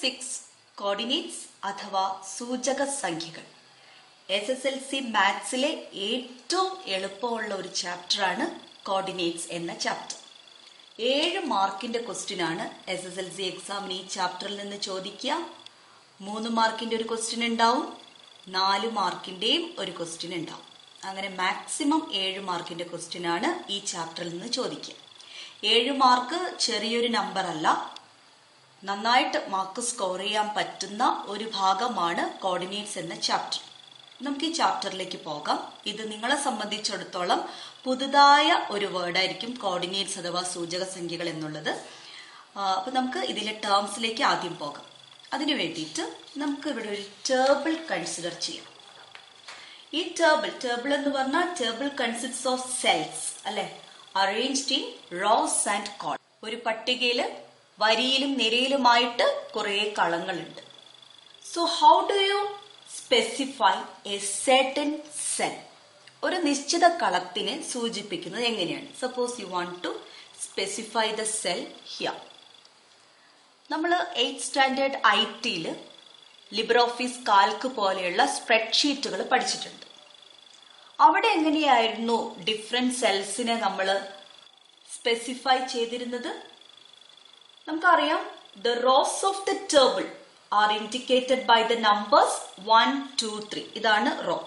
6 coordinates അഥവാ സൂചക സംഖ്യകൾ. SSLC മാത്സിലെ ഏറ്റവും എളുപ്പമുള്ള ഒരു ചാപ്റ്ററാണ് കോർഡിനേറ്റ്സ് എന്ന ചാപ്റ്റർ. 7 മാർക്കിന്റെ ക്വസ്റ്റ്യൻ ആണ് SSLC എക്സാമിന് ഈ ചാപ്റ്ററിൽ നിന്ന് ചോദിക്കുക. 3 മാർക്കിന്റെ ഒരു ക്വസ്റ്റ്യൻ ഉണ്ടാവും, 4 മാർക്കിന്റെയും ഒരു ക്വസ്റ്റ്യൻ ഉണ്ടാവും. അങ്ങനെ മാക്സിമം 7 മാർക്കിന്റെ ക്വസ്റ്റ്യൻ ആണ് ഈ ചാപ്റ്ററിൽ നിന്ന് ചോദിക്കുക. 7 മാർക്ക് ചെറിയൊരു നമ്പർ അല്ല, നന്നായിട്ട് മാർക്ക് സ്കോർ ചെയ്യാൻ പറ്റുന്ന ഒരു ഭാഗമാണ് കോർഡിനേറ്റ്സ് എന്ന ചാപ്റ്റർ. നമുക്ക് ഈ ചാപ്റ്ററിലേക്ക് പോകാം. ഇത് നിങ്ങളെ സംബന്ധിച്ചിടത്തോളം പുതുതായ ഒരു വേർഡായിരിക്കും കോർഡിനേറ്റ്സ് അഥവാ സൂചക സംഖ്യകൾ എന്നുള്ളത്. അപ്പൊ നമുക്ക് ഇതിലെ ടേംസിലേക്ക് ആദ്യം പോകാം. അതിനു വേണ്ടിയിട്ട് നമുക്ക് ഇവിടെ ഒരു ടേബിൾ കൺസിഡർ ചെയ്യാം. ഈ ടേബിൾ എന്ന് പറഞ്ഞാൽ ടേബിൾ കൺസിസ്റ്റ്സ് ഓഫ് സെൽസ് അല്ലെ, arranged in rows and column. ഒരു പട്ടികയില് വരിയിലും നിരയിലുമായിട്ട് കുറെ കളങ്ങളുണ്ട്. So how do you specify a certain cell? ഒരു നിശ്ചിത കളത്തിനെ സൂചിപ്പിക്കുന്നത് എങ്ങനെയാണ്? Suppose you want to specify the cell here. നമ്മൾ 8th standard IT Libre Office Calc പോലെയുള്ള സ്പ്രെഡ്ഷീറ്റുകൾ പഠിച്ചിട്ടുണ്ട്. അവിടെ എങ്ങനെയായിരുന്നു ഡിഫറെന്റ് സെൽസിനെ നമ്മൾ സ്പെസിഫൈ ചെയ്തിരുന്നത്? നമുക്കറിയാം, the rows of the table are indicated by the numbers 1, 2, 3. ഇതാണ് റോ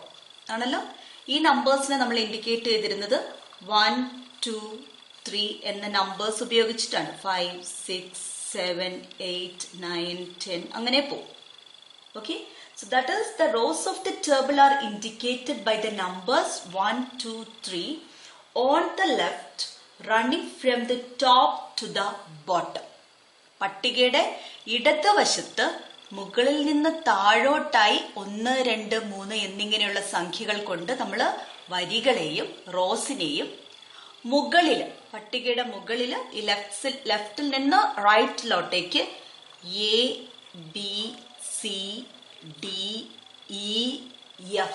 ആണല്ലോ. ഈ നമ്പേഴ്സിനെ നമ്മൾ ഇൻഡിക്കേറ്റ് ചെയ്തിരുന്നത് 1, 2, 3 എന്ന നമ്പേഴ്സ് ഉപയോഗിച്ചിട്ടാണ്. 5, 6, 7, 8, 9, 10 അങ്ങനെ പോകും. Okay, so that is the rows of the table are indicated by the numbers 1, 2, 3 on the left, running from the top to the bottom. പട്ടികയുടെ ഇടത് വശത്ത് മുകളിൽ നിന്ന് താഴോട്ടായി 1, 2, 3 എന്നിങ്ങനെയുള്ള സംഖ്യകൾ കൊണ്ട് നമ്മൾ വരികളെയും റോസിനെയും മുകളില്, പട്ടികയുടെ മുകളില് ഈ ലെഫ്റ്റിൽ നിന്ന് റൈറ്റിലോട്ടേക്ക് A, B, C, D, E, F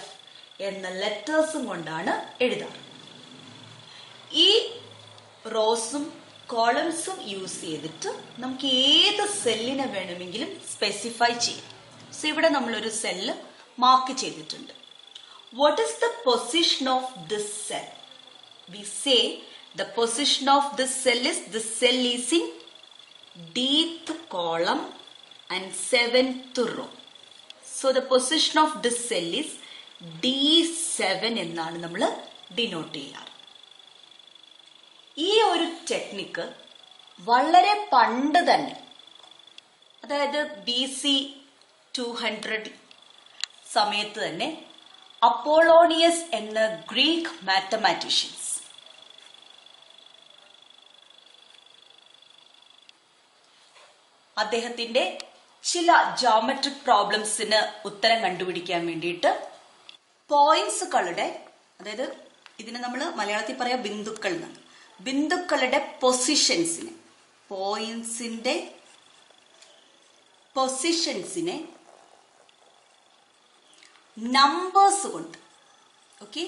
എന്ന ലെറ്റേഴ്സും കൊണ്ടാണ് എഴുതാറ്. ഈ റോസും കോളംസും യൂസ് ചെയ്തിട്ട് നമുക്ക് ഏത് സെല്ലിനെ വേണമെങ്കിലും സ്പെസിഫൈ ചെയ്യാം. സോ ഇവിടെ നമ്മളൊരു സെല്ല് മാർക്ക് ചെയ്തിട്ടുണ്ട്. What is the position of this cell? We say the position of this cell is the cell is in dth column and 7th row. So the position of this cell is D7 എന്നാണ് നമ്മൾ denote ചെയ്യാറ്. ഈ ഒരു technique വളരെ പണ്ട് തന്നെ, അതായത് BC 200 സമയത്ത് തന്നെ അപ്പോളോണിയസ് എന്ന ഗ്രീക്ക് മാത്തമാറ്റീഷ്യൻസ് അദ്ദേഹത്തിന്റെ ചില ജോമെട്രിക് പ്രോബ്ലംസിന് ഉത്തരം കണ്ടുപിടിക്കാൻ വേണ്ടിയിട്ട് പോയിന്റ്സുകളുടെ, അതായത് ഇതിനെ നമ്മൾ മലയാളത്തിൽ പറയാം ബിന്ദുക്കൾ എന്നാണ്, ബിന്ദുക്കളുടെ പൊസിഷൻസിനെ, പോയിന്റ്സിന്റെ പൊസിഷൻസിനെ നമ്പേഴ്സ് കൊണ്ട്, ഓക്കെ,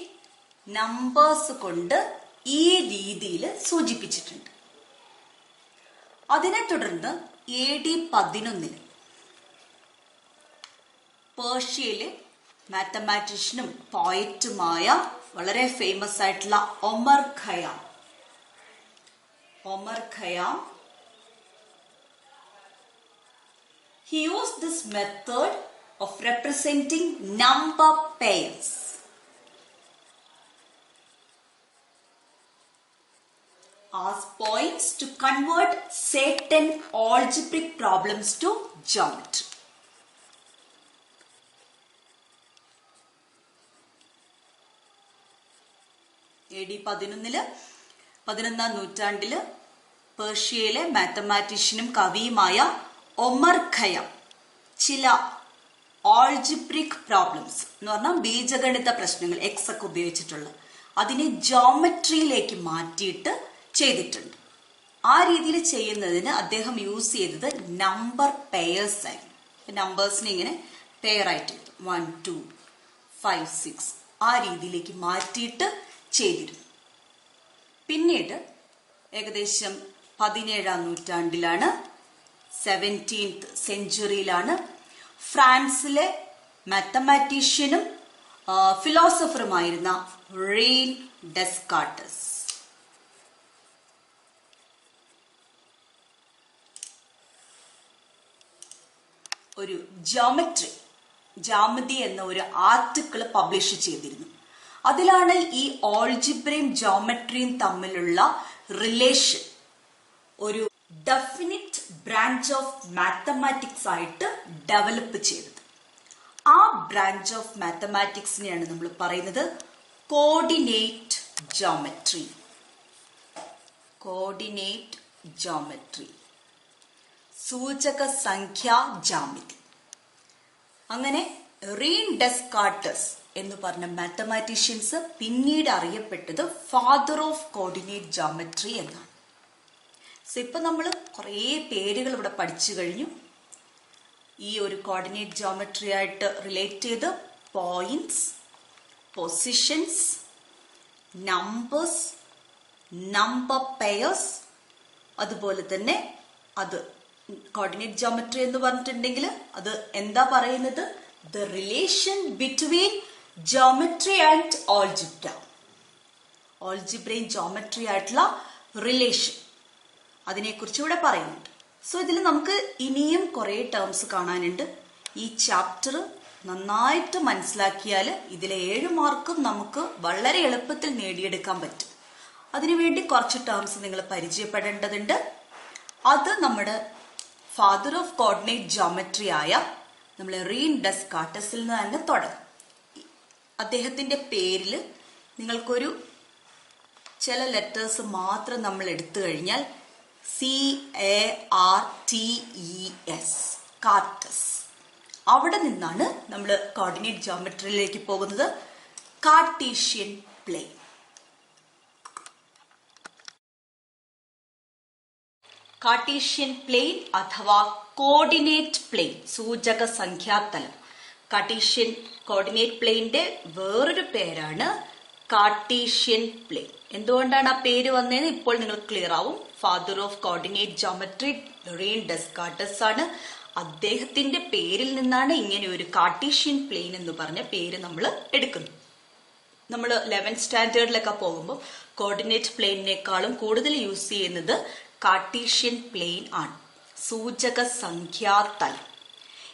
നമ്പേഴ്സ് കൊണ്ട് ഈ രീതിയിൽ സൂചിപ്പിച്ചിട്ടുണ്ട്. അതിനെ തുടർന്ന് AD 11 പേർഷ്യയിലെ മാത്തമാറ്റീഷ്യനും പോയറ്റുമായ വളരെ ഫേമസ് ആയിട്ടുള്ള Omar Khayam he used this method of representing number pairs as points to convert certain algebraic problems to geometry. AD 11ാം നൂറ്റാണ്ടില് പേർഷ്യയിലെ മാത്തമാറ്റീഷ്യനും കവിയുമായ Omar Khayam ചില ആൾജിബ്രിക് പ്രോബ്ലംസ് എന്ന് പറഞ്ഞാൽ ബീജഗണിത പ്രശ്നങ്ങൾ, എക്സ് ഒക്കെ ഉപയോഗിച്ചിട്ടുള്ള, അതിനെ ജോമെട്രിയിലേക്ക് മാറ്റിയിട്ട് ചെയ്തിട്ടുണ്ട്. ആ രീതിയിൽ ചെയ്യുന്നതിന് അദ്ദേഹം യൂസ് ചെയ്തത് നമ്പർ പെയർസ് ആയിരുന്നു. നമ്പേഴ്സിനെ ഇങ്ങനെ പെയർ ആയിട്ട് 1, 2, 5, 6 ആ രീതിയിലേക്ക് മാറ്റിയിട്ട് ചെയ്തിരുന്നു. പിന്നീട് ഏകദേശം 17ാം നൂറ്റാണ്ടിലാണ് 17th സെഞ്ചുറിയിലാണ്. ഫ്രാൻസിലെ മാത്തമാറ്റീഷ്യനും ഫിലോസഫറുമായിരുന്ന റീൻ ഡെസ്കാർട്ടസ്. ഒരു ജാമിതി എന്ന ഒരു ആർട്ടിക്കിൾ പബ്ലിഷ് ചെയ്തിരുന്നു. അതിലാണ് ഈ ഓൾജിബ്രയും ജോമെട്രിയും തമ്മിലുള്ള റിലേഷൻ ഒരു ഡെഫിനിറ്റ് ബ്രാഞ്ച് ഓഫ് മാത്തമാറ്റിക്സ് ആയിട്ട് ഡെവലപ്പ് ചെയ്തത്. ആ ബ്രാഞ്ച് ഓഫ് മാത്തമാറ്റിക്സിനെയാണ് നമ്മൾ പറയുന്നത് കോർഡിനേറ്റ് ജോമെട്രി. കോർഡിനേറ്റ് ജോമെട്രി, സൂചക സംഖ്യാ ജാമിതി. അങ്ങനെ റീൻ ഡെസ്കാർട്ടസ് എന്ന് പറഞ്ഞ മാത്തമാറ്റീഷ്യൻസ് പിന്നീട് അറിയപ്പെട്ടത് ഫാദർ ഓഫ് കോർഡിനേറ്റ് ജോമെട്രി എന്നാണ്. സോ ഇപ്പൊ നമ്മൾ കുറേ പേരുകൾ ഇവിടെ പഠിച്ചു കഴിഞ്ഞു. ഈ ഒരു കോർഡിനേറ്റ് ജോമെട്രി ആയിട്ട് റിലേറ്റ് ചെയ്ത് points, positions, numbers, number pairs, അതുപോലെ തന്നെ അത് കോർഡിനേറ്റ് ജോമെട്രി എന്ന് പറഞ്ഞിട്ടുണ്ടെങ്കിൽ അത് എന്താ പറയുന്നത്? The relation between geometry and algebra. ഓൾജിബ്രയും ജോമെട്രി ആയിട്ടുള്ള റിലേഷൻ, അതിനെക്കുറിച്ച് ഇവിടെ പറയുന്നുണ്ട്. സോ ഇതിൽ നമുക്ക് ഇനിയും കുറേ ടേംസ് കാണാനുണ്ട്. ഈ ചാപ്റ്റർ നന്നായിട്ട് മനസ്സിലാക്കിയാൽ ഇതിലെ 7 മാർക്കും നമുക്ക് വളരെ എളുപ്പത്തിൽ നേടിയെടുക്കാൻ പറ്റും. അതിനുവേണ്ടി കുറച്ച് ടേംസ് നിങ്ങൾ പരിചയപ്പെടേണ്ടതുണ്ട്. അത് നമ്മുടെ ഫാദർ ഓഫ് കോർഡിനേറ്റ് ജോമെട്രി ആയ നമ്മൾ റീൻ ഡെസ്കാർട്ടസിൽ നിന്ന് തന്നെ തുടങ്ങും. അദ്ദേഹത്തിന്റെ പേരിൽ നിങ്ങൾക്കൊരു ചില ലെറ്റേഴ്സ് മാത്രം നമ്മൾ എടുത്തു കഴിഞ്ഞാൽ CARTES, കാർട്ടസ്. അവിടെ നിന്നാണ് നമ്മൾ കോർഡിനേറ്റ് ജോമെട്രിയിലേക്ക് പോകുന്നത്. Cartesian plane. കാർട്ടീഷ്യൻ പ്ലെയിൻ അഥവാ കോർഡിനേറ്റ് പ്ലെയിൻ, സൂചക സംഖ്യാതലം. കാർട്ടീഷ്യൻ കോർഡിനേറ്റ് പ്ലെയിന്റെ വേറൊരു പേരാണ് കാർട്ടീഷ്യൻ പ്ലെയിൻ. എന്തുകൊണ്ടാണ് ആ പേര് വന്നതെന്ന് ഇപ്പോൾ നിങ്ങൾ ക്ലിയർ ആവും. Father of coordinate geometry reign Descartes ആണ്. അദ്ദേഹത്തിന്റെ പേരിൽ നിന്നാണ് ഇങ്ങനെ ഒരു കാർട്ടീഷ്യൻ പ്ലെയിൻ എന്ന് പറഞ്ഞ പേര് നമ്മൾ എടുക്കുന്നത്. നമ്മൾ 11th സ്റ്റാൻഡേർഡിലൊക്കെ പോകുമ്പോൾ കോർഡിനേറ്റ് പ്ലെയിനേക്കാളും കൂടുതൽ യൂസ് ചെയ്യുന്നത് കാർട്ടീഷ്യൻ പ്ലെയിൻ ആണ്, സൂചക സംഖ്യാതലം.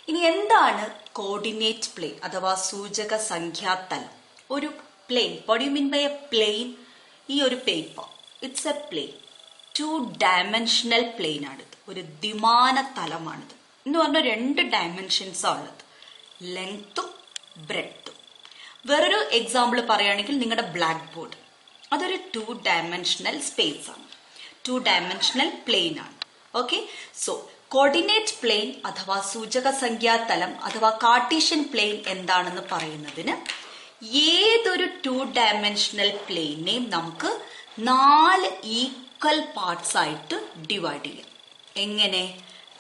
ഇനി എന്താണ് കോർഡിനേറ്റ് പ്ലെയിൻ അഥവാ സൂചക സംഖ്യാതലം? ഒരു plane, what you mean by a plane? ഈ ഒരു paper, it's a plane. 2 dimensional plane ആണിത്, ഒരു ദ്വിമാന തലമാണിത്. എന്ന് പറഞ്ഞാൽ 2 ഡയമെൻഷൻസാണ് ഉള്ളത്, ലെങ്ത്തും ബ്രെഡ്ത്തും. വേറൊരു എക്സാമ്പിൾ പറയുകയാണെങ്കിൽ നിങ്ങളുടെ ബ്ലാക്ക് ബോർഡ്, അതൊരു 2 ഡയമെൻഷണൽ സ്പേസ് ആണ്, 2 ഡയമെൻഷണൽ പ്ലെയിൻ ആണ്. ഓക്കെ, സോ കോർഡിനേറ്റ് പ്ലെയിൻ അഥവാ സൂചക സംഖ്യാതലം അഥവാ കാർട്ടീഷ്യൻ പ്ലെയിൻ എന്താണെന്ന് പറയുന്നതിന് ഏതൊരു 2 ഡയമെൻഷണൽ പ്ലെയിനെയും നമുക്ക് 4 ഈക്വൽ പാർട്സ് ആയിട്ട് ഡിവൈഡ് ചെയ്യാം. എങ്ങനെ?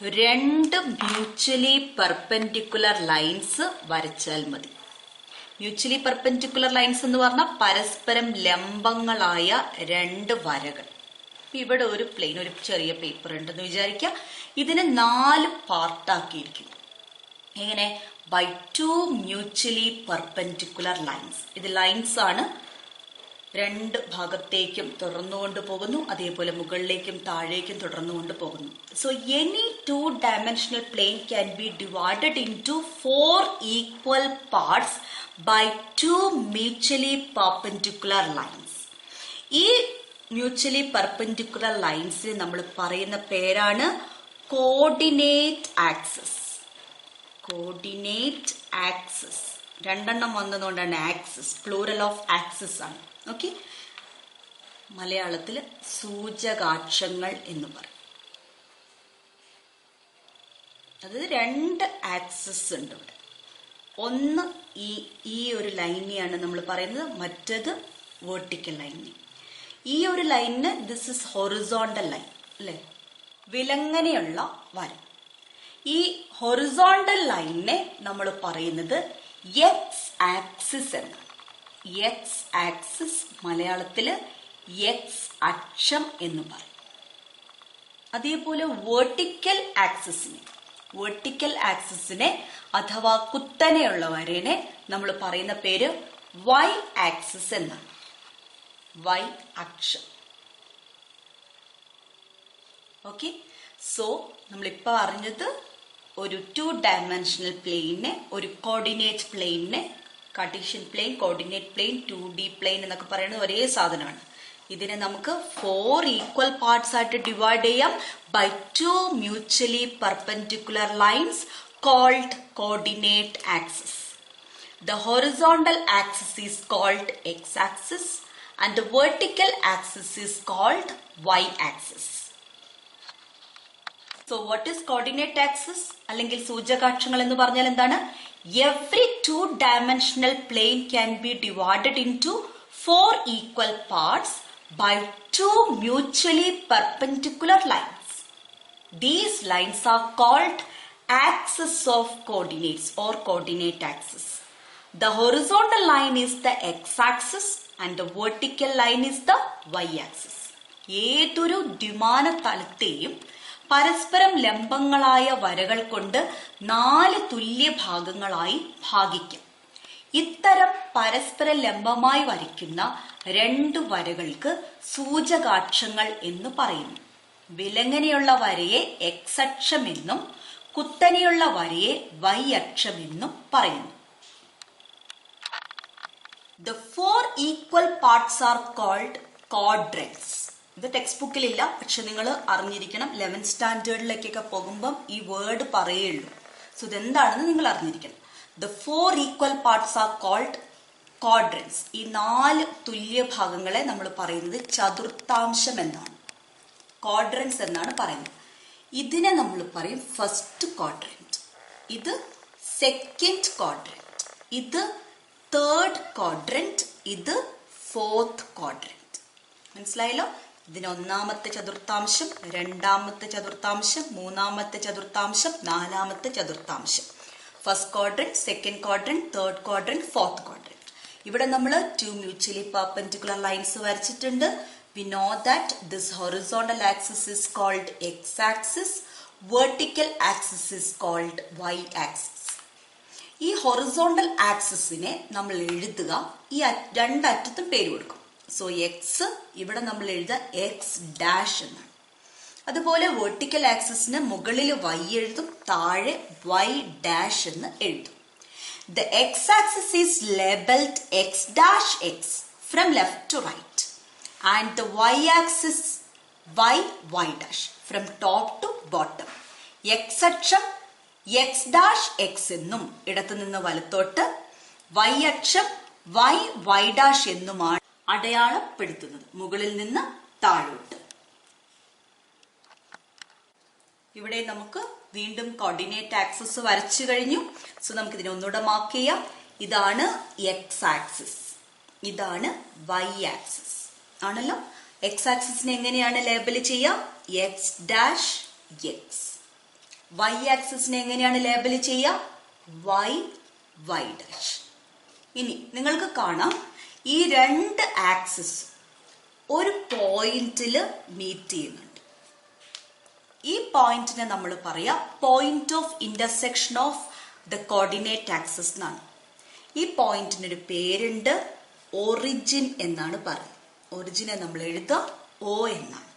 2 മ്യൂച്വലി പെർപെൻഡിക്കുലർ ലൈൻസ് വരച്ചാൽ മതി. മ്യൂച്വലി പെർപെൻഡിക്കുലർ ലൈൻസ് എന്ന് പറഞ്ഞാൽ പരസ്പരം ലംബങ്ങളായ 2 വരകൾ. ഇവിടെ ഒരു പ്ലെയിൻ, ഒരു ചെറിയ പേപ്പർ ഉണ്ടെന്ന് വിചാരിക്കുക. ഇതിനെ 4 പാർട്ടാക്കിയിരിക്കും. എങ്ങനെ? By 2 mutually perpendicular lines. ഇത് ലൈൻസ് ആണ്, 2 ഭാഗത്തേക്കും തുടർന്നുകൊണ്ട് പോകുന്നു, അതേപോലെ മുകളിലേക്കും താഴേക്കും തുടർന്നുകൊണ്ട് പോകുന്നു. So any 2 dimensional plane can be divided into 4 equal parts by 2 mutually perpendicular lines. ഈ മ്യൂച്വലി പെർപെൻഡിക്കുലർ ലൈൻസിന് നമ്മൾ പറയുന്ന പേരാണ് കോർഡിനേറ്റ് ആക്സിസ്. കോർഡിനേറ്റ് ആക്സിസ് 2 വന്നതുകൊണ്ടാണ് ആക്സിസ്, പ്ലൂറൽ ഓഫ് ആക്സിസ് ആണ്. ഓക്കെ, മലയാളത്തിൽ സൂചകാക്ഷങ്ങൾ എന്ന് പറയും. അതായത് 2 ആക്സിസ് ഉണ്ട് ഇവിടെ. ഒന്ന് ഈ ഒരു ലൈനെയാണ് നമ്മൾ പറയുന്നത്, മറ്റത് വെർട്ടിക്കൽ ലൈനെ. ഈ ഒരു ലൈനിന് ദിസ് ഇസ് ഹൊറിസോണ്ടൽ ലൈൻ അല്ലെ, വിലങ്ങനെയുള്ള വര. ഈ ഹൊറിസോണ്ടൽ ലൈനിനെ നമ്മൾ പറയുന്നത് എക്സ് ആക്സിസ് എന്നാണ്. എക്സ് ആക്സിസ് മലയാളത്തില് എക്സ് അക്ഷം എന്ന് പറയും. അതേപോലെ വെർട്ടിക്കൽ ആക്സിസിനെ അഥവാ കുത്തനെയുള്ള വരേനെ നമ്മൾ പറയുന്ന പേര് വൈ ആക്സിസ് എന്നാണ്. വൈ അക്ഷം. ഓക്കെ, സോ നമ്മളിപ്പോ അറിഞ്ഞത് ഒരു 2 ഡയമെൻഷണൽ പ്ലെയിനെ, ഒരു കോർഡിനേറ്റ് പ്ലെയിനെ, Cartesian plane, coordinate plane, 2D plane എന്നൊക്കെ പറയുന്നത് ഒരേ സാധനമാണ്. ഇതിനെ നമുക്ക് 4 ഈക്വൽ പാർട്സ് ആയിട്ട് ഡിവൈഡ് ചെയ്യാം by 2 mutually perpendicular lines called coordinate axis. The horizontal axis is called x-axis and the vertical axis is called y-axis. So what is coordinate axis? അല്ലെങ്കിൽ സൂചകാക്ഷങ്ങൾ എന്ന് പറഞ്ഞാൽ എന്താണ്? Every 2-dimensional plane can be divided into 4 equal parts by 2 mutually perpendicular lines. These lines are called axis of coordinates or coordinate axis. The horizontal line is the x-axis and the vertical line is the y-axis. ഏതൊരു ദ്വിമാന തലത്തെയും പരസ്പരം ലംബങ്ങളായ വരകൾ കൊണ്ട് 4 തുല്യ ഭാഗങ്ങളായി ഭാഗിക്കാം. ഇത്തരം പരസ്പരം ലംബമായി വരയ്ക്കുന്ന 2 വരകൾക്ക് സൂചകാക്ഷങ്ങൾ എന്ന് പറയുന്നു. വിലങ്ങനെയുള്ള വരയെ x അക്ഷം എന്നും കുത്തനെയുള്ള വരയെ y അക്ഷം എന്നും പറയുന്നു. The 4 equal parts are called quadrants. ഇത് ടെക്സ്റ്റ് ബുക്കിൽ ഇല്ല, പക്ഷെ നിങ്ങൾ അറിഞ്ഞിരിക്കണം. 11th സ്റ്റാൻഡേർഡിലേക്കൊക്കെ പോകുമ്പം ഈ വേർഡ് പറയുള്ളൂ. സോ ഇതെന്താണെന്ന് നിങ്ങൾ അറിഞ്ഞിരിക്കണം. The 4 equal parts are called quadrants. ഈ 4 തുല്യ ഭാഗങ്ങളെ നമ്മൾ പറയുന്നത് ചതുർത്ഥാംശം എന്നാണ്, ക്വാഡ്രൻസ് എന്നാണ് പറയുന്നത്. ഇതിനെ നമ്മൾ പറയും ഫസ്റ്റ് ക്വാഡ്രന്റ്, ഇത് സെക്കൻഡ് ക്വാഡ്രന്റ്, ഇത് തേർഡ് ക്വാഡ്രന്റ്, ഇത് ഫോർത്ത് ക്വാഡ്രന്റ്. മനസ്സിലായല്ലോ? ഇതിന് 1ാമത്തെ ചതുർത്ഥാംശം, 2ാമത്തെ ചതുർത്ഥാംശം, 3ാമത്തെ ചതുർത്ഥാംശം, 4ാമത്തെ ചതുർത്ഥാംശം. First quadrant, second quadrant, third quadrant, fourth quadrant. ഇവിടെ നമ്മൾ 2 മ്യൂച്വലി പെർപെൻഡിക്കുലർ ലൈൻസ് വരച്ചിട്ടുണ്ട്. We know that this horizontal axis is called x-axis, vertical axis is called y-axis. ഈ ഹൊറിസോണ്ടൽ ആക്സിസിനെ നമ്മൾ എഴുതുക, ഈ 2 അറ്റത്തും പേര് കൊടുക്കും. സോ എക്സ് ഇവിടെ നമ്മൾ എഴുതുക എക്സ് ഡാഷ് എന്നാണ്. അതുപോലെ വെർട്ടിക്കൽ ആക്സിസിന് മുകളിൽ y എഴുതും, താഴെ y ഡാഷ് എന്ന് എഴുതും. The x-axis is labeled x dash x from left to right and the y-axis y dash from top to bottom. x അക്ഷം x dash x എന്നും ഇടത്തു നിന്ന് വലത്തോട്ട്, y അക്ഷം y dash എന്നുമാണ് അടയാളപ്പെടുത്തുന്നത് മുകളിൽ നിന്ന് താഴോട്ട്. ഇവിടെ നമുക്ക് വീണ്ടും കോർഡിനേറ്റ് ആക്സിസ് വരച്ചു കഴിഞ്ഞു. സോ നമുക്ക് ഇതിനെ ഒന്നുകൂടെ മാർക്ക് ചെയ്യാം. ഇതാണ് എക്സ് ആക്സിസ്, ഇതാണ് വൈ ആക്സിസ് ആണല്ലോ. എക്സ് ആക്സിസിനെ എങ്ങനെയാണ് ലേബൽ ചെയ്യുക? X dash X. വൈ ആക്സിസിനെ എങ്ങനെയാണ് ലേബൽ ചെയ്യുക? Y dash. ഇനി നിങ്ങൾക്ക് കാണാം ഈ 2 ആക്സിസ് ഒരു പോയിന്റിൽ മീറ്റ് ചെയ്യുന്നുണ്ട്. ഈ പോയിന്റിനെ നമ്മൾ പറയാം point of intersection of the coordinate axis എന്നാണ്. ഈ പോയിന്റിനൊരു പേരുണ്ട്, ഒറിജിൻ എന്നാണ് പറയുന്നത്. ഒറിജിനെ നമ്മൾ എഴുതുക O എന്നാണ്.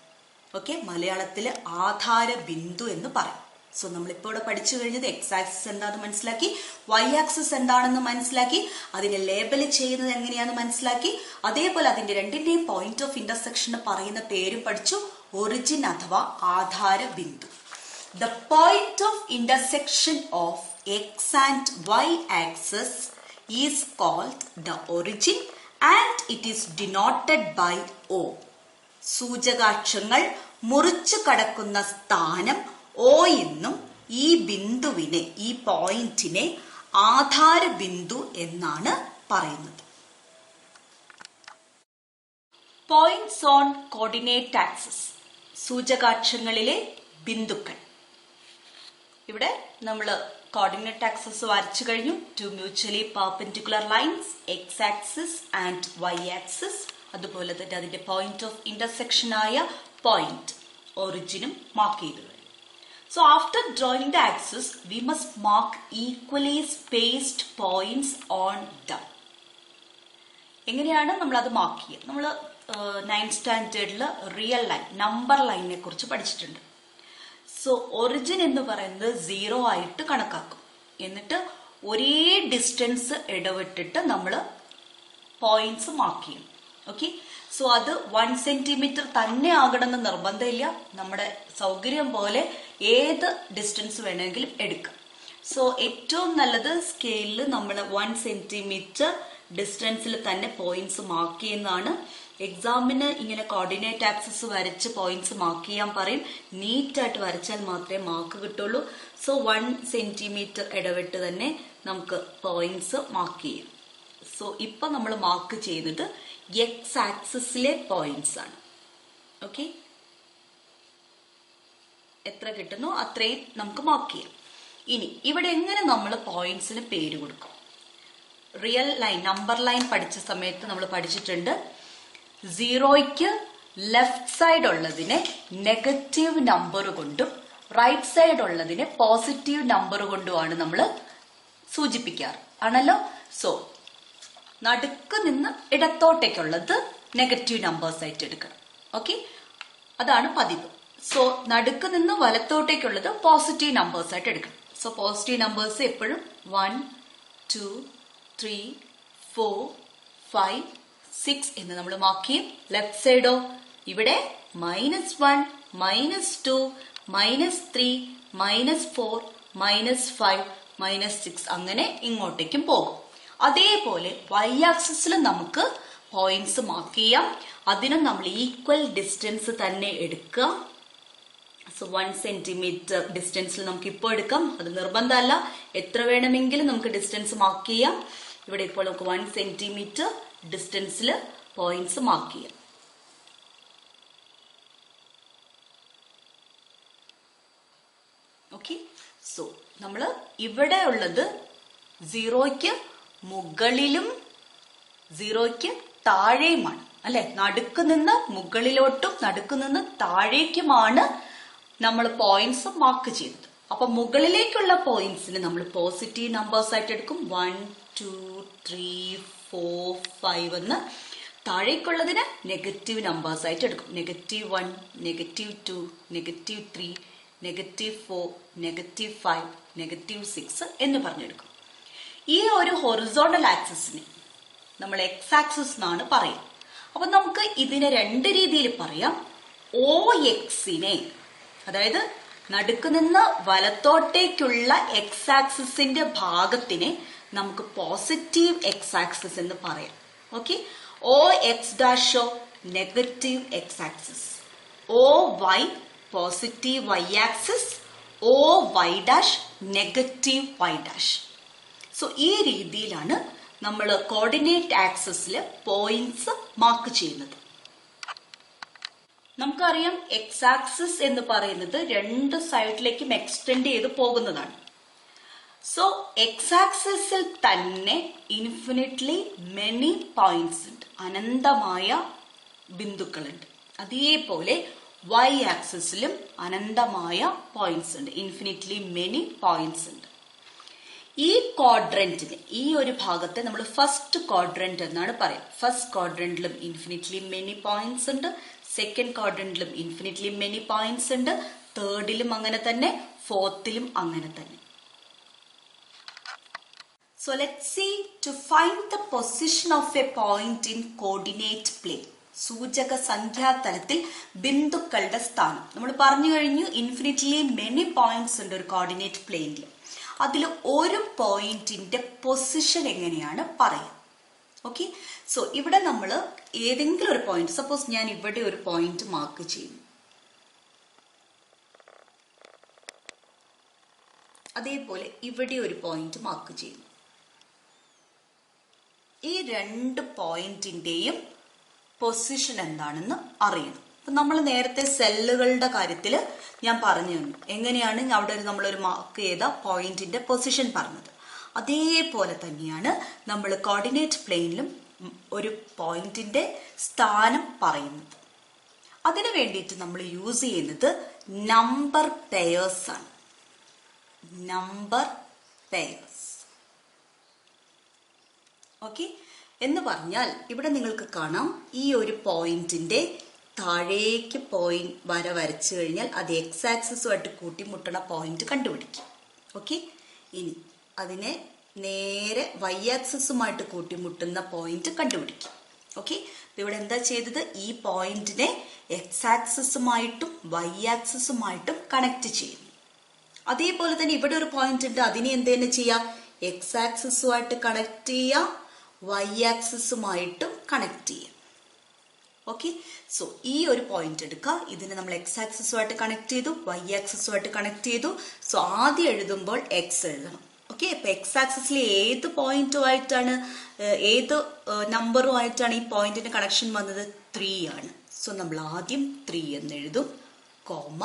ഓക്കെ, മലയാളത്തില് ആധാര ബിന്ദു എന്ന് പറയും. സോ നമ്മളിപ്പോൾ ഇവിടെ പഠിച്ചു കഴിഞ്ഞത് എക്സ് ആക്സിസ് എന്താണെന്ന് മനസ്സിലാക്കി, വൈ ആക്സിസ് എന്താണെന്ന് മനസ്സിലാക്കി, അതിനെ ലേബൽ ചെയ്യുന്നത് എങ്ങനെയാണെന്ന് മനസ്സിലാക്കി. അതേപോലെ അതിന്റെ 2ന്റെയും പോയിന്റ് ഓഫ് ഇന്റർസെക്ഷൻ പറയുന്ന പേരും പഠിച്ചു, ഒറിജിൻ അഥവാ ആധാര ബിന്ദു. The point of intersection of X and Y axis is called the origin and it is denoted by O. സൂചകാക്ഷങ്ങൾ മുറിച്ചു കടക്കുന്ന സ്ഥാനം O എന്നും ഈ ബിന്ദുവിനെ, ഈ പോയിന്റിനെ ആധാര ബിന്ദു എന്നാണ് പറയുന്നത്. പോയിന്റ്സ് ഓൺ കോർഡിനേറ്റ് ആക്സിസ്, സൂചകാക്ഷങ്ങളിലെ ബിന്ദുക്കൾ. ഇവിടെ നമ്മൾ കോർഡിനേറ്റ് ആക്സിസ് വരച്ചു കഴിഞ്ഞു. 2 mutually perpendicular lines, X axis and Y axis. അതുപോലെ തന്നെ അതിന്റെ പോയിന്റ് ഓഫ് ഇന്റർസെക്ഷൻ ആയ പോയിന്റ് ഒറിജിനും മാർക്ക് ചെയ്തു കഴിഞ്ഞു. So after drawing the axis, we must mark equally spaced points on them. എങ്ങനെയാണ് നമ്മൾ അത് മാർക്ക് ചെയ്യുക? നമ്മൾ 9th സ്റ്റാൻഡേർഡിൽ റിയൽ ലൈൻ, നമ്പർ ലൈനിനെ കുറിച്ച് പഠിച്ചിട്ടുണ്ട്. സോ ഒറിജിൻ എന്ന് പറയുന്നത് 0 ആയിട്ട് കണക്കാക്കും. എന്നിട്ട് ഒരേ ഡിസ്റ്റൻസ് ഇടവിട്ടിട്ട് നമ്മൾ പോയിന്റ്സ് മാർക്ക് ചെയ്യും. ഓക്കെ, സോ അത് 1 സെന്റിമീറ്റർ തന്നെ ആകണമെന്ന് നിർബന്ധമില്ല. നമ്മുടെ സൗകര്യം പോലെ ഏത് ഡിസ്റ്റൻസ് വേണമെങ്കിലും എടുക്കാം. സോ ഏറ്റവും നല്ലത് സ്കെയിലിൽ നമ്മൾ 1 സെന്റിമീറ്റർ ഡിസ്റ്റൻസിൽ തന്നെ പോയിന്റ്സ് മാർക്ക് ചെയ്യുന്നതാണ്. എക്സാമിന് ഇങ്ങനെ കോർഡിനേറ്റ് ആക്സിസ് വരച്ച് പോയിന്റ്സ് മാർക്ക് ചെയ്യാൻ പറയും. നീറ്റായിട്ട് വരച്ചാൽ മാത്രമേ മാർക്ക് കിട്ടുള്ളൂ. സോ 1 സെന്റിമീറ്റർ ഇടവിട്ട് തന്നെ നമുക്ക് പോയിന്റ്സ് മാർക്ക് ചെയ്യാം. സോ ഇപ്പൊ നമ്മൾ മാർക്ക് ചെയ്യുന്നത് എക്സ് ആക്സിസിലെ പോയിന്റ്സ് ആണ്. ഓക്കെ, എത്ര കിട്ടുന്നു അത്രയും നമുക്ക് മാർക്ക് ചെയ്യാം. ഇനി ഇവിടെ എങ്ങനെ നമ്മൾ പോയിന്റ്സിന് പേര് കൊടുക്കും? റിയൽ ലൈൻ, നമ്പർ ലൈൻ പഠിച്ച സമയത്ത് നമ്മൾ പഠിച്ചിട്ടുണ്ട്. 0ക്ക് ലെഫ്റ്റ് സൈഡ് ഉള്ളതിനെ നെഗറ്റീവ് നമ്പർ കൊണ്ടും റൈറ്റ് സൈഡ് ഉള്ളതിനെ പോസിറ്റീവ് നമ്പർ കൊണ്ടുമാണ് നമ്മൾ സൂചിപ്പിക്കാറ് ആണല്ലോ. സോ നടുക്ക് നിന്ന് ഇടത്തോട്ടേക്കുള്ളത് നെഗറ്റീവ് നമ്പേഴ്സ് ആയിട്ട് എടുക്കണം. ഓക്കെ, അതാണ് പതിവ്. സോ നടുക്ക് നിന്ന് വലത്തോട്ടേക്കുള്ളത് പോസിറ്റീവ് നമ്പേഴ്സ് ആയിട്ട് എടുക്കണം. സോ പോസിറ്റീവ് നമ്പേഴ്സ് എപ്പോഴും 1, 2, 3, 4, 5, 6 എന്ന് നമ്മൾ മാർക്ക് ചെയ്യും. ലെഫ്റ്റ് സൈഡോ ഇവിടെ -1, -2, -3, -4, -5, -6 അങ്ങനെ ഇങ്ങോട്ടേക്കും പോകും. അതേപോലെ y ആക്സിസിൽ നമുക്ക് പോയിന്റ്സ് മാർക്ക് ചെയ്യാം. അതിനും നമ്മൾ ഈക്വൽ ഡിസ്റ്റൻസ് തന്നെ എടുക്കുക. സോ 1 സെന്റിമീറ്റർ ഡിസ്റ്റൻസിൽ നമുക്ക് ഇപ്പോൾ എടുക്കാം. അത് നിർബന്ധമല്ല, എത്ര വേണമെങ്കിലും നമുക്ക് ഡിസ്റ്റൻസ് മാർക്ക് ചെയ്യാം. ഇവിടെ ഇപ്പോൾ നമുക്ക് 1 സെന്റിമീറ്റർ ഡിസ്റ്റൻസിൽ പോയിന്റ്സ് മാർക്ക് ചെയ്യാം. ഓക്കെ, സോ നമ്മൾ ഇവിടെ ഉള്ളത് 0ക്ക് മുകളിലും 0ക്ക് താഴെയുമാണ് അല്ലെ. നടുക്ക് നിന്ന് മുകളിലോട്ടും നടുക്ക് നിന്ന് താഴേക്കുമാണ് നമ്മൾ പോയിന്റ്സ് മാർക്ക് ചെയ്തത്. അപ്പൊ മുകളിലേക്കുള്ള പോയിന്റ്സിന് നമ്മൾ പോസിറ്റീവ് നമ്പേഴ്സ് ആയിട്ട് എടുക്കും. 1, 2, 3, 4, 5 എന്ന്. താഴേക്കുള്ളതിന് നെഗറ്റീവ് നമ്പേഴ്സ് ആയിട്ട് എടുക്കും. -1, -2, -3, -4, -5, -6 എന്ന് പറഞ്ഞെടുക്കും. ഈ ഒരു ഹൊറിസോണ്ടൽ ആക്സിസിനെ നമ്മൾ എക്സ് ആക്സിസ് എന്നാണ് പറയുക. അപ്പൊ നമുക്ക് ഇതിനെ 2 രീതിയിൽ പറയാം. OXനെ, അതായത് നടുക്ക് നിന്ന് വലത്തോട്ടേക്കുള്ള എക്സ് ആക്സിസിന്റെ ഭാഗത്തിനെ നമുക്ക് പോസിറ്റീവ് എക്സ് ആക്സിസ് എന്ന് പറയാം. Okay, OX' negative X axis, OY positive Y axis, OY' negative Y'. So ഈ രീതിയിലാണ് നമ്മൾ കോർഡിനേറ്റ് ആക്സിസിൽ പോയിന്റ്സ് മാർക്ക് ചെയ്യുന്നത്. നമുക്കറിയാം എക്സ് ആക്സിസ് എന്ന് പറയുന്നത് 2 സൈഡിലേക്കും എക്സ്റ്റെൻഡ് ചെയ്ത് പോകുന്നതാണ്. സോ എക്സ് ആക്സിസിൽ തന്നെ ഇൻഫിനിറ്റ്ലി മെനി പോയിന്റ്സ് ഉണ്ട്, അനന്തമായ ബിന്ദുക്കളുണ്ട്. അതേപോലെ വൈ ആക്സിസിലും അനന്തമായ പോയിന്റ്സ് ഉണ്ട്, ഇൻഫിനിറ്റ്ലി മെനി പോയിന്റ്സ് ഉണ്ട്. ഈ ക്വാഡ്രന്റിന്, ഈ ഒരു ഭാഗത്തെ നമ്മൾ ഫസ്റ്റ് ക്വാഡ്രന്റ് എന്നാണ് പറയുക. ഫസ്റ്റ് ക്വാഡ്രന്റിലും ഇൻഫിനിറ്റ്ലി മെനി പോയിന്റ്സ് ഉണ്ട്, സെക്കൻഡ് ക്വാഡ്രന്റിലും ഇൻഫിനിറ്റ്ലി മെനി പോയിന്റ്സ് ഉണ്ട്, തേർഡിലും അങ്ങനെ തന്നെ, ഫോർത്തിലും അങ്ങനെ തന്നെ. So let's see to find the position of a point in coordinate plane. സൂചക സംഖ്യാതലത്തിൽ ബിന്ദുക്കളുടെ സ്ഥാനം നമ്മൾ പറഞ്ഞു കഴിഞ്ഞു. ഇൻഫിനിറ്റ്ലി മെനി പോയിന്റ്സ് ഉണ്ട് ഒരു കോർഡിനേറ്റ് പ്ലെയിനിൽ. അതിൽ ഒരു പോയിന്റിന്റെ പൊസിഷൻ എങ്ങനെയാണ് പറയുക. ഓക്കെ, സോ ഇവിടെ നമ്മൾ ഏതെങ്കിലും ഒരു പോയിന്റ്, സപ്പോസ് ഞാൻ ഇവിടെ ഒരു പോയിന്റ് മാർക്ക് ചെയ്യുന്നു, അതേപോലെ ഇവിടെ ഒരു പോയിന്റ് മാർക്ക് ചെയ്യുന്നു. ഈ 2 പോയിന്റിന്റെയും പൊസിഷൻ എന്താണെന്ന് അറിയണം. അപ്പൊ നമ്മൾ നേരത്തെ സെല്ലുകളുടെ കാര്യത്തിൽ ഞാൻ പറഞ്ഞു തന്നു എങ്ങനെയാണ് അവിടെ നമ്മളൊരു മാർക്ക് ചെയ്ത പോയിന്റിന്റെ പൊസിഷൻ പറഞ്ഞത്. അതേപോലെ തന്നെയാണ് നമ്മൾ കോർഡിനേറ്റ് പ്ലെയിനിലും ഒരു പോയിന്റിന്റെ സ്ഥാനം പറയുന്നത്. അതിനു വേണ്ടിയിട്ട് നമ്മൾ യൂസ് ചെയ്യുന്നത് നമ്പർ പെയേഴ്സ് ആണ്. Number pairs. ഓക്കെ, എന്ന് പറഞ്ഞാൽ ഇവിടെ നിങ്ങൾക്ക് കാണാം ഈ ഒരു പോയിന്റിന്റെ താഴേക്ക് പോയിന്റ് വരച്ചു കഴിഞ്ഞാൽ അത് എക്സ് ആക്സിസുമായിട്ട് കൂട്ടിമുട്ടണ പോയിന്റ് കണ്ടുപിടിക്കും. ഓക്കെ, ഇനി അതിനെ നേരെ വൈ ആക്സിസുമായിട്ട് കൂട്ടിമുട്ടുന്ന പോയിന്റ് കണ്ടുപിടിക്കും. ഓക്കെ, ഇവിടെ എന്താ ചെയ്തത്, ഈ പോയിന്റിനെ എക്സ് ആക്സിസുമായിട്ടും വൈ ആക്സിസുമായിട്ടും കണക്ട് ചെയ്യുന്നു. അതേപോലെ തന്നെ ഇവിടെ ഒരു പോയിന്റ് ഉണ്ട്, അതിനെ എന്ത് തന്നെ ചെയ്യാം, എക്സ് ആക്സിസുമായിട്ട് കണക്ട് ചെയ്യാം, വൈ ആക്സിസുമായിട്ടും കണക്ട് ചെയ്യാം. ഓക്കെ, സോ ഈ ഒരു പോയിന്റ് എടുക്കുക, ഇതിനെ നമ്മൾ എക്സ് ആക്സിസുമായിട്ട് കണക്ട് ചെയ്തു, വൈ ആക്സിസുമായിട്ട് കണക്ട് ചെയ്തു. സോ ആദ്യം എഴുതുമ്പോൾ എക്സ് എഴുതണം. ഓക്കെ, ഇപ്പൊ എക്സ് ആക്സിസിൽ ഏത് പോയിന്റുമായിട്ടാണ്, ഏത് നമ്പറുമായിട്ടാണ് ഈ പോയിന്റിന്റെ കണക്ഷൻ വന്നത്, 3 ആണ്. സോ നമ്മൾ ആദ്യം 3 എന്ന് എഴുതും, കോമ.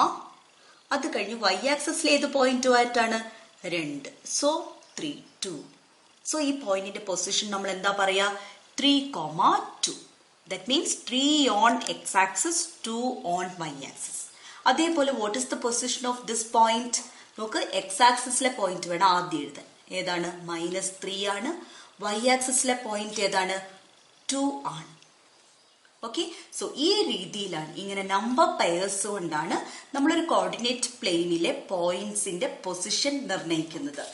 അത് കഴിഞ്ഞ് വൈ ആക്സിസിൽ ഏത് പോയിന്റുമായിട്ടാണ്, 2. സോ 3, 2. സോ ഈ പോയിന്റിന്റെ പൊസിഷൻ നമ്മൾ എന്താ പറയാ, 3,2. That means 3 on X axis, 2 on Y axis. അതേപോലെ what is the position of this point, നമുക്ക് എക്സ് ആക്സിസിലെ പോയിന്റ് വേണം ആദ്യം എഴുതാൻ. ഏതാണ്, -3 ആണ്. വൈ ആക്സിസിലെ പോയിന്റ് ഏതാണ്, 2 ആണ്. ഓക്കെ, സോ ഈ രീതിയിലാണ്, ഇങ്ങനെ നമ്പർ പെയേഴ്സ് കൊണ്ടാണ് നമ്മളൊരു കോർഡിനേറ്റ് പ്ലെയിനിലെ പോയിന്റ്സിന്റെ പൊസിഷൻ നിർണ്ണയിക്കുന്നത്.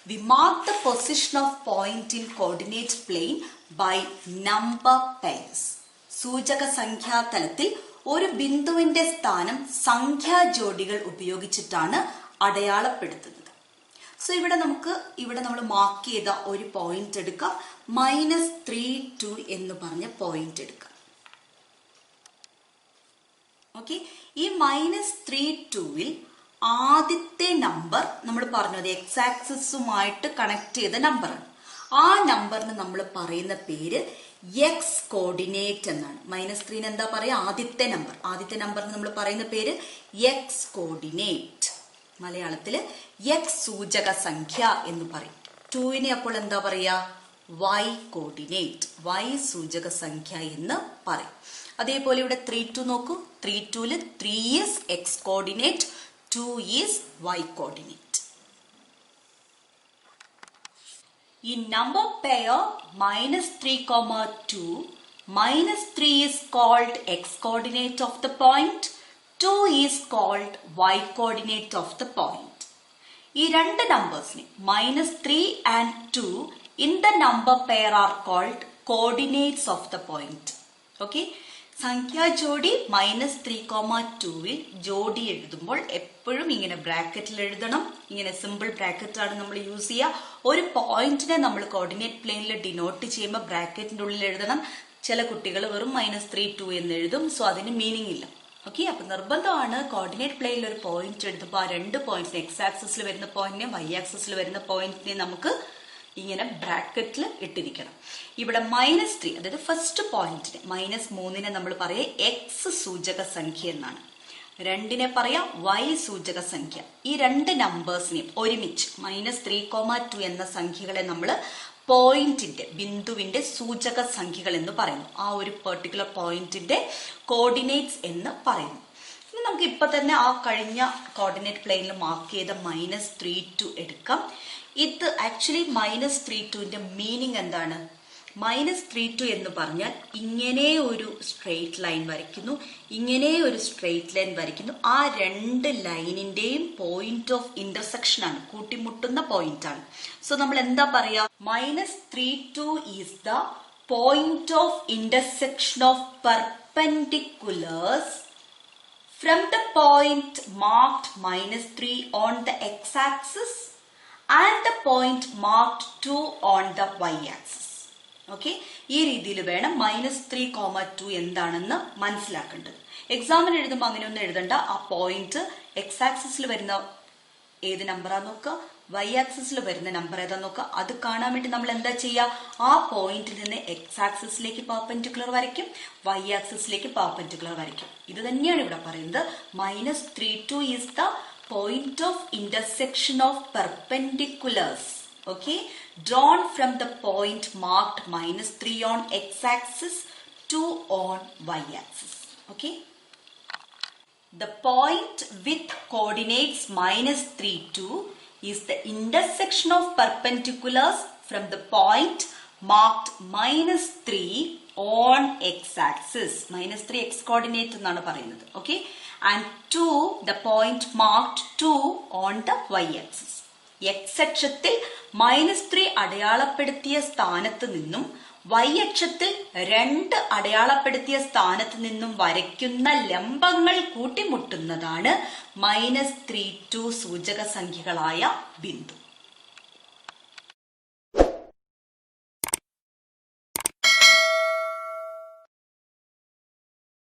We mark the position of point in coordinate plane by number pairs. സൂചക സംഖ്യാതലത്തിൽ ഒരു ബിന്ദുവിന്റെ സ്ഥാനം സംഖ്യാ ജോഡികൾ ഉപയോഗിച്ചിട്ടാണ് അടയാളപ്പെടുത്തുന്നത്. സോ ഇവിടെ നമ്മൾ മാർക്ക് ചെയ്ത ഒരു പോയിന്റ് എടുക്കാം, -32 എന്ന് പറഞ്ഞ പോയിന്റ് എടുക്കാം. ഓക്കെ, ഈ -32ൽ ആദ്യത്തെ നമ്പർ നമ്മൾ പറഞ്ഞത് എക്സ് ആക്സിസുമായിട്ട് കണക്ട് ചെയ്ത നമ്പറാണ്. ആ നമ്പറിന് നമ്മൾ പറയുന്ന പേര് എക്സ് കോർഡിനേറ്റ് എന്നാണ്. -3 എന്താ പറയാ, ആദ്യത്തെ നമ്പറിന് നമ്മൾ പറയുന്ന പേര് എക്സ് കോർഡിനേറ്റ്. മലയാളത്തില് എക്സ് സൂചക സംഖ്യ എന്ന് പറയും. 2നെ അപ്പോൾ എന്താ പറയാ, വൈ കോർഡിനേറ്റ്, വൈ സൂചക സംഖ്യ എന്ന് പറയും. അതേപോലെ ഇവിടെ 32 നോക്കൂ, 32ല് 3 is X coordinate, 2 is y coordinate. In number pair -3,2, -3 is called x coordinate of the point, 2 is called y coordinate of the point. ഈ രണ്ട് നമ്പേഴ്സിനെ -3 and 2 in the number pair are called coordinates of the point. Okay, സംഖ്യാ ജോഡി -3,2ൽ ജോഡി എഴുതുമ്പോൾ എപ്പോഴും ഇങ്ങനെ ബ്രാക്കറ്റിൽ എഴുതണം. ഇങ്ങനെ സിമ്പിൾ ബ്രാക്കറ്റ് ആണ് നമ്മൾ യൂസ് ചെയ്യുക. ഒരു പോയിന്റിനെ നമ്മൾ കോർഡിനേറ്റ് പ്ലെയിനിൽ ഡിനോട്ട് ചെയ്യുമ്പോൾ ബ്രാക്കറ്റിന്റെ ഉള്ളിൽ എഴുതണം. ചില കുട്ടികൾ വെറും -3,2 എന്ന് എഴുതും. സോ അതിന് മീനിങ് ഇല്ല. ഓക്കെ, അപ്പൊ നിർബന്ധമാണ് കോർഡിനേറ്റ് പ്ലെയിനിൽ ഒരു പോയിന്റ് എഴുതുമ്പോൾ ആ രണ്ട് പോയിന്റ്സിനെ, എക്സ് ആക്സിസിൽ വരുന്ന പോയിന്റിനെ വൈ ആക്സിസിൽ വരുന്ന പോയിന്റിനെ നമുക്ക് ഇങ്ങനെ ബ്രാക്കറ്റിൽ ഇട്ടിരിക്കണം. ഇവിടെ -3, അതായത് ഫസ്റ്റ് പോയിന്റിനെ, -3നെ നമ്മൾ പറയാ എക്സ് സൂചക സംഖ്യ എന്നാണ്. 2നെ പറയാ വൈ സൂചക സംഖ്യ. ഈ രണ്ട് നമ്പേഴ്സിനെയും ഒരുമിച്ച് -3,2 എന്ന സംഖ്യകളെ നമ്മൾ പോയിന്റിന്റെ, ബിന്ദുവിന്റെ സൂചക സംഖ്യകൾ എന്ന് പറയുന്നു. ആ ഒരു പെർട്ടിക്കുലർ പോയിന്റിന്റെ കോർഡിനേറ്റ്സ് എന്ന് പറയുന്നു. ഇനി നമുക്ക് ഇപ്പൊ തന്നെ ആ കഴിഞ്ഞ കോർഡിനേറ്റ് പ്ലെയിനിൽ മാർക്ക് ചെയ്ത -32 എടുക്കാം. ഇത് ആക്ച്വലി -32ന്റെ മീനിങ് എന്താണ്? -32 എന്ന് പറഞ്ഞാൽ ഇങ്ങനെ ഒരു സ്ട്രെയിറ്റ് ലൈൻ വരയ്ക്കുന്നു, ഇങ്ങനെ ഒരു സ്ട്രെയിറ്റ് ലൈൻ വരയ്ക്കുന്നു. ആ രണ്ട് ലൈനിന്റെയും പോയിന്റ് ഓഫ് ഇന്റർസെക്ഷൻ ആണ്, കൂട്ടിമുട്ടുന്ന പോയിന്റ് ആണ്. സോ നമ്മൾ എന്താ പറയാ, -32 is the point of intersection of perpendiculars from the point marked -3 on the x-axis and the point marked 2 on the y-axis. Okay, ഈ രീതിയിൽ വേണം -3,2 എന്താണെന്ന് മനസ്സിലാക്കേണ്ടത്. എക്സാമിന് എഴുതുമ്പോൾ അങ്ങനെയൊന്നും എഴുതണ്ട. ആ പോയിന്റ് എക്സ് ആക്സിസിൽ വരുന്ന ഏത് നമ്പറാ നോക്കുക, വൈ ആക്സിസിൽ വരുന്ന നമ്പർ ഏതാ നോക്കുക. അത് കാണാൻ വേണ്ടി നമ്മൾ എന്താ ചെയ്യുക, ആ പോയിന്റിൽ നിന്ന് എക്സ് ആക്സിസിലേക്ക് പെർപെൻഡിക്കുലർ വരയ്ക്കും, വൈ ആക്സിസിലേക്ക് പെർപെൻഡിക്കുലർ വരയ്ക്കും. ഇത് തന്നെയാണ് ഇവിടെ പറയുന്നത്. -32 is the point of intersection of perpendiculars, okay, drawn from the point marked -3 on x-axis, 2 on y-axis. Okay, The point with coordinates -3, 2 is the intersection of perpendiculars from the point marked -3 on x-axis. -3 x coordinate എന്നാണ് പറയുന്നത്. Okay? And 2, the point marked 2 on the y-axis. x-അക്ഷത്തിൽ -3 അടയാളപ്പെടുത്തിയ സ്ഥാനത്ത് നിന്നും y-അക്ഷത്തിൽ 2 അടയാളപ്പെടുത്തിയ സ്ഥാനത്ത് നിന്നും വരയ്ക്കുന്ന ലംബങ്ങൾ കൂട്ടിമുട്ടുന്നതാണ് -3, 2 സൂചക സംഖ്യകളായ ബിന്ദു.